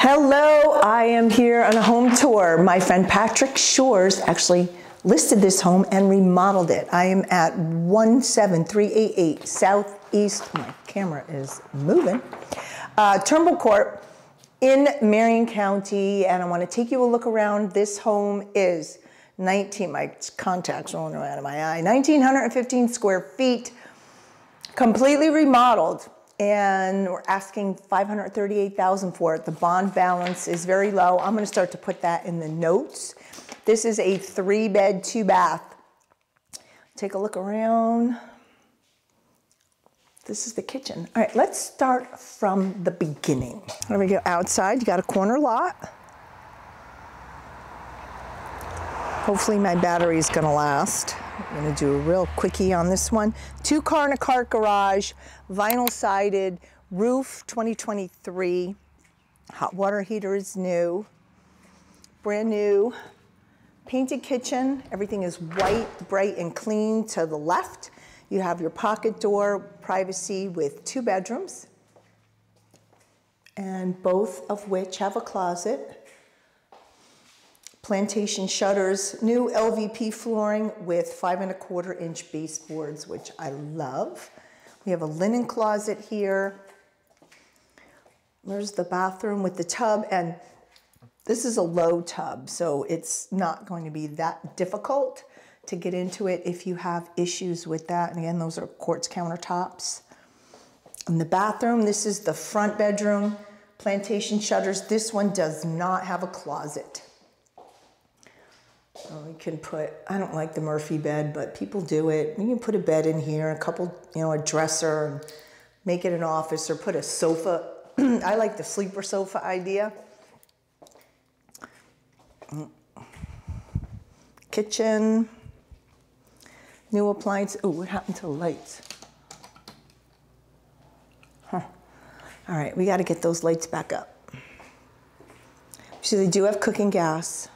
Hello, I am here on a home tour. My friend Patrick Shores actually listed this home and remodeled it. I am at 17388 Southeast, my camera is moving, Turnbull Court in Marion County, and I want to take you a look around. This home is my contacts rolling around in my eye, 1,915 square feet, completely remodeled. And we're asking $538,000 for it. The bond balance is very low. I'm gonna start to put that in the notes. This is a 3-bed, 2-bath. Take a look around. This is the kitchen. All right, let's start from the beginning. Here we go, outside, you got a corner lot. Hopefully my battery is gonna last. I'm gonna do a real quickie on this one. 2-car and a cart garage, vinyl sided, roof 2023. Hot water heater is new, brand new. Painted kitchen, everything is white, bright and clean to the left. You have your pocket door, privacy with 2 bedrooms, and both of which have a closet. Plantation shutters, new LVP flooring with 5¼ inch baseboards, which I love. We have a linen closet here. There's the bathroom with the tub, and this is a low tub, so it's not going to be that difficult to get into it if you have issues with that. And again, those are quartz countertops. In the bathroom, this is the front bedroom, plantation shutters. This one does not have a closet. We can put, I don't like the Murphy bed, but people do it. You can put a bed in here, a couple, a dresser, and make it an office, or put a sofa. I like the sleeper sofa idea. Kitchen, new appliance. Oh, what happened to the lights? Huh. All right, we got to get those lights back up. So they do have cooking gas.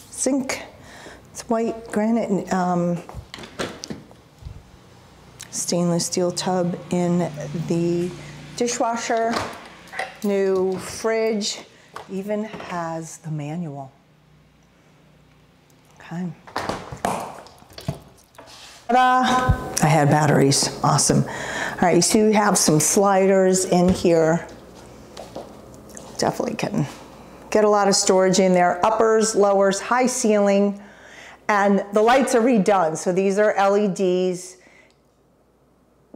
Sink, it's white granite and stainless steel tub in the dishwasher. New fridge, even has the manual. Okay. Ta-da! I had batteries, awesome. All right, so you have some sliders in here. Definitely can get a lot of storage in there. Uppers, lowers, high ceiling, and the lights are redone. So these are LEDs,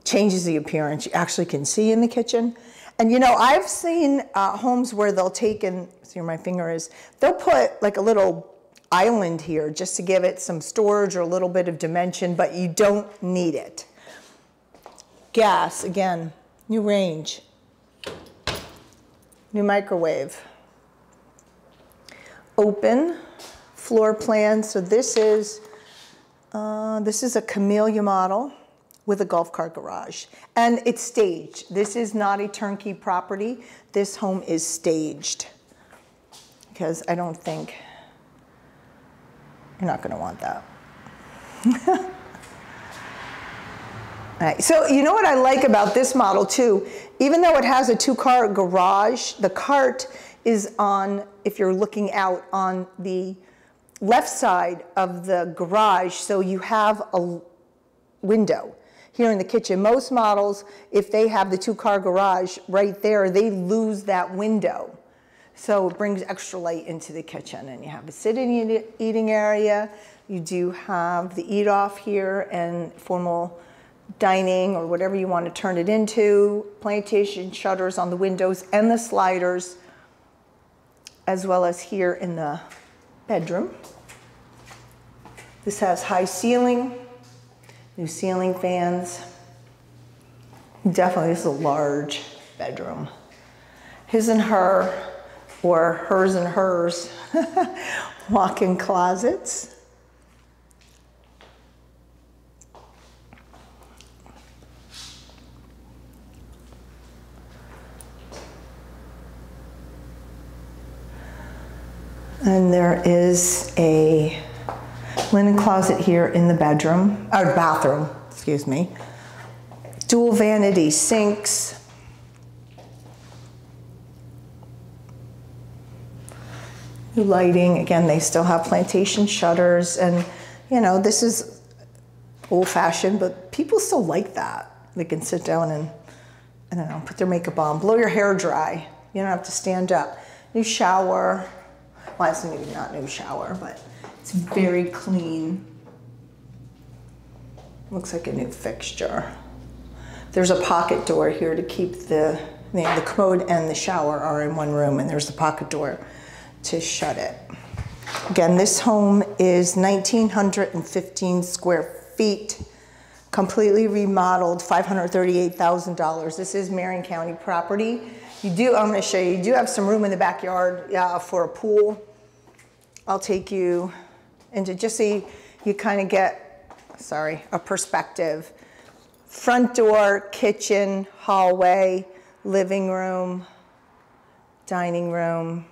changes the appearance. You actually can see in the kitchen. And I've seen homes where they'll take, and see where my finger is, they'll put like a little island here just to give it some storage or a little bit of dimension, but you don't need it. Gas, again, new range, new microwave. Open floor plan. So this is a Camellia model with a golf cart garage, and it's staged. This is not a turnkey property. This home is staged because I don't think you're not going to want that. All right, so you know what I like about this model too? Even though it has a 2-car garage, the cart is on, if you're looking out, on the left side of the garage, so you have a window here in the kitchen. Most models, if they have the 2-car garage right there, they lose that window. So it brings extra light into the kitchen, and you have a sitting eating area. You do have the eat off here and formal dining, or whatever you want to turn it into. Plantation shutters on the windows and the sliders, as well as here in the bedroom. This has high ceiling, new ceiling fans. Definitely, this is a large bedroom. His and her, or hers and hers, walk-in closets. And there is a linen closet here in the bedroom, or bathroom, excuse me. Dual vanity sinks. New lighting. Again, they still have plantation shutters, and you know, this is old-fashioned, but people still like that. They can sit down and, I don't know, put their makeup on, blow your hair dry. You don't have to stand up. New shower. Well, it's maybe not new shower, but it's very clean. Looks like a new fixture. There's a pocket door here to keep the commode and the shower are in one room, and there's the pocket door to shut it. Again, this home is 1,915 square feet, completely remodeled, $538,000. This is Marion County property. I'm gonna show you, you do have some room in the backyard for a pool. I'll take you into, just so you kind of get, a perspective. Front door, kitchen, hallway, living room, dining room,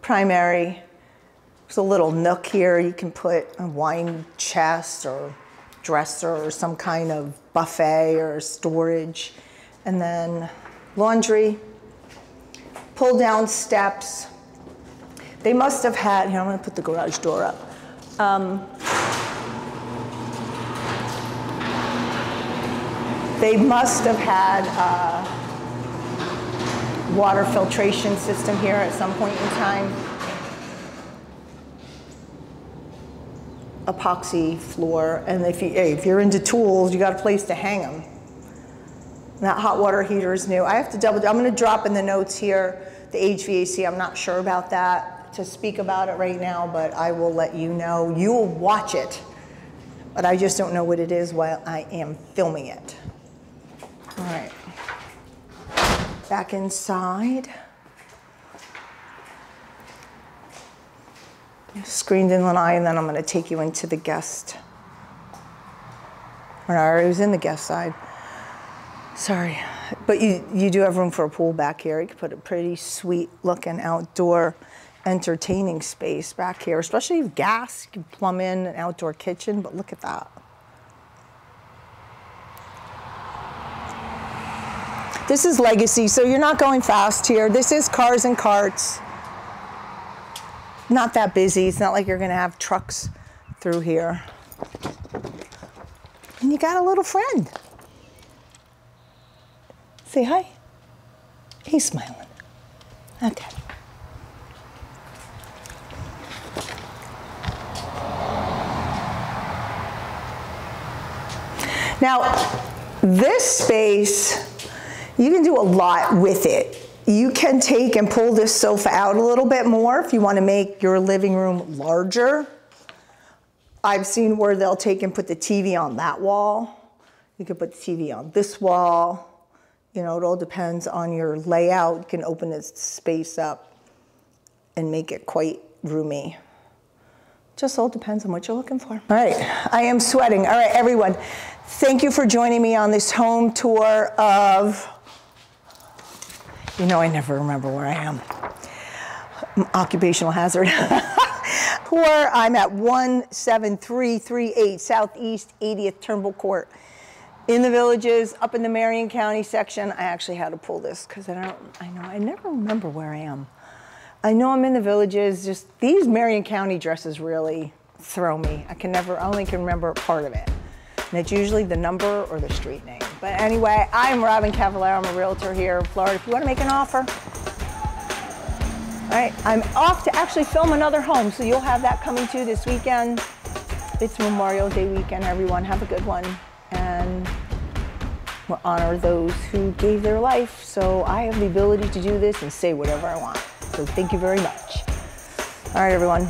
primary. There's a little nook here. You can put a wine chest or dresser or some kind of buffet or storage. And then laundry, pull down steps. They must have had, here I'm gonna put the garage door up. They must have had a water filtration system here at some point in time. Epoxy floor, and if you're into tools, you got a place to hang them. That hot water heater is new. I have to I'm gonna drop in the notes here, the HVAC, I'm not sure about that, to speak about it right now, but I will let you know. You'll watch it, but I just don't know what it is while I am filming it. All right, back inside. Screened in lanai, and then I'm gonna take you into the guest. Or I was in the guest side. Sorry, but you do have room for a pool back here. You could put a pretty sweet looking outdoor entertaining space back here, especially if gas, you can plumb in an outdoor kitchen, but look at that. This is legacy, so you're not going fast here. This is cars and carts. Not that busy. It's not like you're gonna have trucks through here. And you got a little friend. Say hi. He's smiling. Okay. Now, this space, you can do a lot with it. You can take and pull this sofa out a little bit more if you want to make your living room larger. I've seen where they'll take and put the TV on that wall. You could put the TV on this wall. You know, it all depends on your layout. You can open this space up and make it quite roomy. Just all depends on what you're looking for. All right, I am sweating. All right, everyone, thank you for joining me on this home tour of, you know, I never remember where I am. Occupational hazard. Tour, I'm at 17338 Southeast 80th Turnbull Court. In the Villages, up in the Marion County section. I actually had to pull this because I never remember where I am. I know I'm in the Villages, just these Marion County addresses really throw me. I only can remember part of it. And it's usually the number or the street name. But anyway, I'm Robyn Cavallaro. I'm a realtor here in Florida. If you want to make an offer, all right, I'm off to actually film another home, so you'll have that coming to you this weekend. It's Memorial Day weekend, everyone. Have a good one. And we'll honor those who gave their life, so I have the ability to do this and say whatever I want. So thank you very much. All right, everyone.